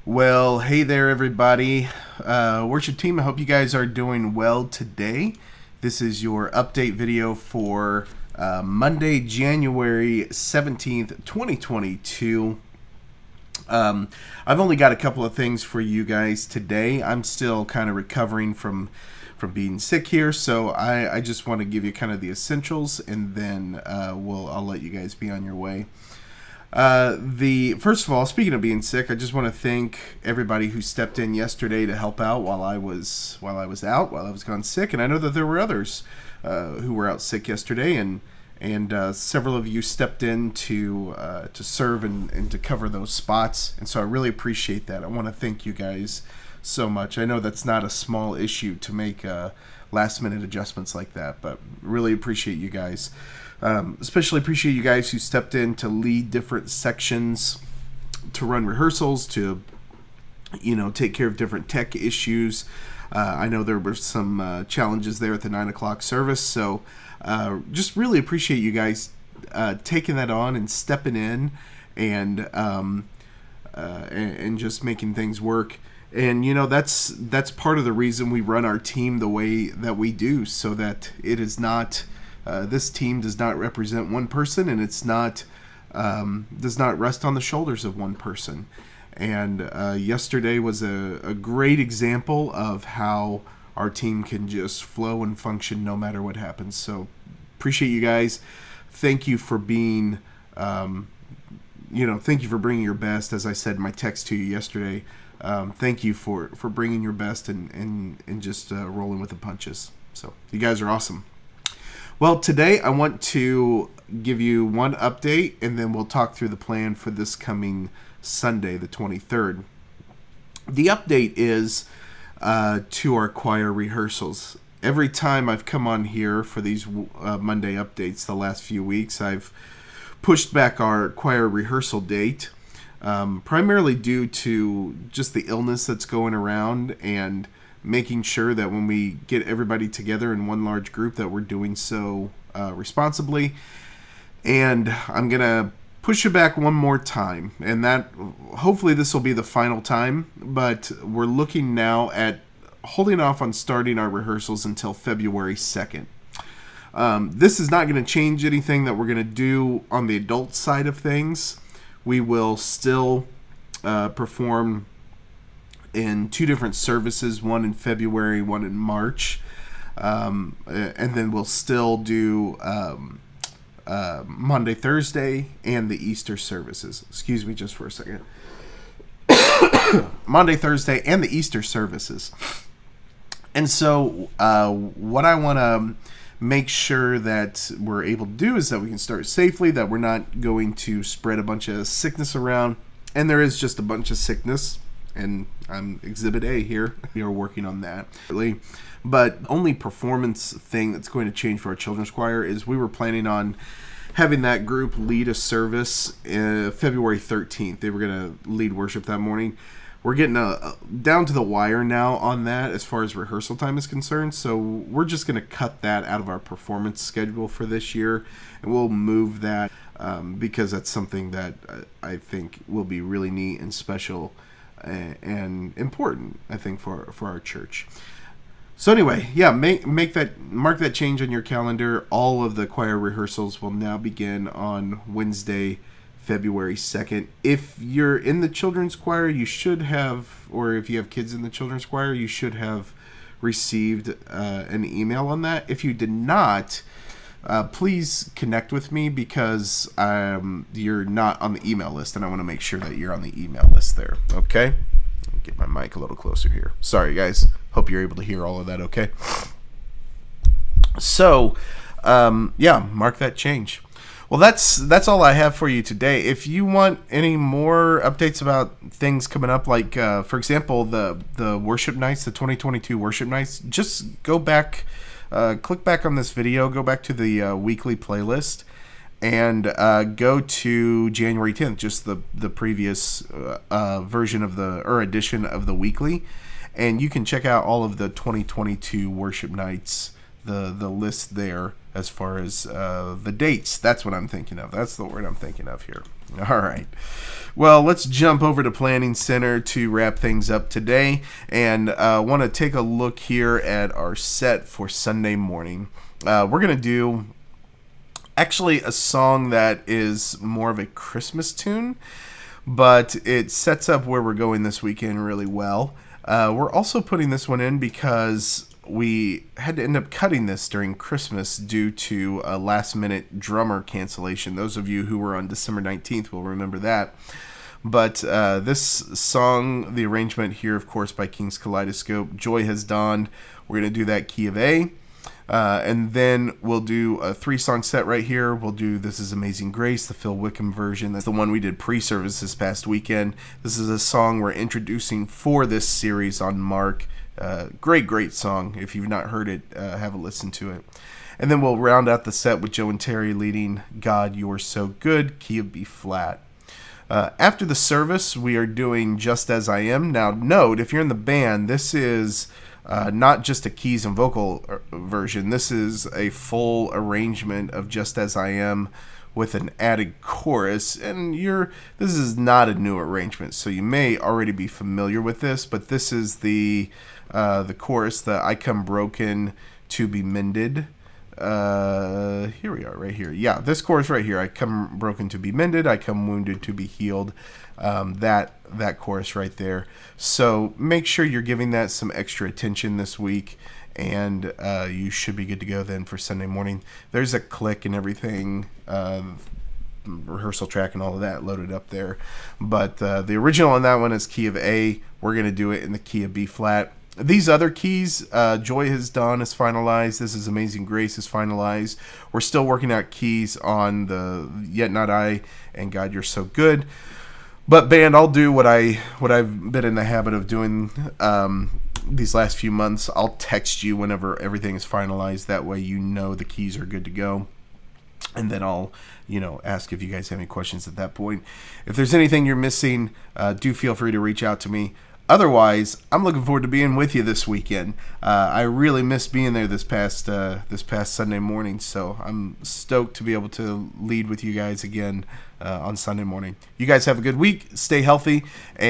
Well, hey there, everybody. Worship team, I hope you guys are doing well today. This is your update video for Monday, January 17th, 2022. I've only got a couple of things for you guys today. I'm still kind of recovering from being sick here, so I just want to give you kind of the essentials, and then I'll let you guys be on your way. First of all, speaking of being sick, I just want to thank everybody who stepped in yesterday to help out while I was gone sick, and I know that there were others who were out sick yesterday, and several of you stepped in to serve and to cover those spots, and so I really appreciate that. I want to thank you guys so much. I know that's not a small issue to make last minute adjustments like that, but really appreciate you guys. Especially appreciate you guys who stepped in to lead different sections, to run rehearsals, to take care of different tech issues. I know there were some challenges there at the 9 o'clock service, so just really appreciate you guys taking that on and stepping in and just making things work. And that's part of the reason we run our team the way that we do, so that it is not. This team does not represent one person, and it's not does not rest on the shoulders of one person. And yesterday was a great example of how our team can just flow and function no matter what happens. So appreciate you guys. Thank you for being, thank you for bringing your best. As I said in my text to you yesterday, thank you for bringing your best and just rolling with the punches. So you guys are awesome. Well, today I want to give you one update, and then we'll talk through the plan for this coming Sunday, the 23rd. The update is to our choir rehearsals. Every time I've come on here for these Monday updates the last few weeks, I've pushed back our choir rehearsal date, primarily due to just the illness that's going around and making sure that when we get everybody together in one large group that we're doing so responsibly. And I'm going to push it back one more time, and that hopefully this will be the final time, but we're looking now at holding off on starting our rehearsals until February 2nd. This is not going to change anything that we're going to do on the adult side of things. We will still perform in two different services, one in February, one in March, and then we'll still do Monday, Thursday, and the Easter services. Excuse me just for a second. Monday, Thursday, and the Easter services. And so what I want to make sure that we're able to do is that we can start safely, that we're not going to spread a bunch of sickness around, and there is just a bunch of sickness. And I'm Exhibit A here. We are working on that. But only performance thing that's going to change for our children's choir is we were planning on having that group lead a service February 13th. They were going to lead worship that morning. We're getting down to the wire now on that as far as rehearsal time is concerned. So we're just going to cut that out of our performance schedule for this year. And we'll move that because that's something that I think will be really neat and special and important, I think, for our church. So anyway, yeah, mark that change on your calendar. All of the choir rehearsals will now begin on Wednesday, February 2nd. If you're in the children's choir, you should have, or if you have kids in the children's choir, you should have received an email on that. If you did not, please connect with me, because you're not on the email list, and I want to make sure that you're on the email list there. Okay? Let me get my mic a little closer here. Sorry, guys. Hope you're able to hear all of that okay. So, mark that change. Well, that's all I have for you today. If you want any more updates about things coming up, like, for example, the worship nights, the 2022 worship nights, just go back, click back on this video, go back to the weekly playlist, and go to January 10th, just the previous version of edition of the weekly, and you can check out all of the 2022 worship nights, the list there as far as the dates. That's what I'm thinking of. That's the word I'm thinking of here. All right. Well, let's jump over to Planning Center to wrap things up today, and want to take a look here at our set for Sunday morning. We're going to do actually a song that is more of a Christmas tune, but it sets up where we're going this weekend really well. We're also putting this one in because we had to end up cutting this during Christmas due to a last-minute drummer cancellation. Those of you who were on December 19th will remember that. But this song, the arrangement here, of course, by King's Kaleidoscope, Joy Has Dawned. We're going to do that key of A. And then we'll do a 3-song set right here. We'll do This Is Amazing Grace, the Phil Wickham version. That's the one we did pre-service this past weekend. This is a song we're introducing for this series on Mark. Great song. If you've not heard it, have a listen to it. And then we'll round out the set with Joe and Terry leading God, You're So Good, key of B flat. After the service, we are doing Just As I Am. Now, note, if you're in the band, this is not just a keys and vocal version. This is a full arrangement of Just As I Am with an added chorus, and this is not a new arrangement, so you may already be familiar with this, but this is the chorus, the I Come Broken to Be Mended. Here we are, right here. Yeah, this chorus right here. I come broken to be mended. I come wounded to be healed. That chorus right there. So make sure you're giving that some extra attention this week, and you should be good to go then for Sunday morning. There's a click and everything, rehearsal track and all of that loaded up there. But the original on that one is key of A. We're going to do it in the key of B flat. These other keys, Joy Has Dawned is finalized. This Is Amazing Grace is finalized. We're still working out keys on the Yet Not I and God You're So Good. But band, I'll do what I've been in the habit of doing these last few months. I'll text you whenever everything is finalized. That way you know the keys are good to go. And then I'll, ask if you guys have any questions at that point. If there's anything you're missing, do feel free to reach out to me. Otherwise, I'm looking forward to being with you this weekend. I really missed being there this past Sunday morning, so I'm stoked to be able to lead with you guys again on Sunday morning. You guys have a good week. Stay healthy.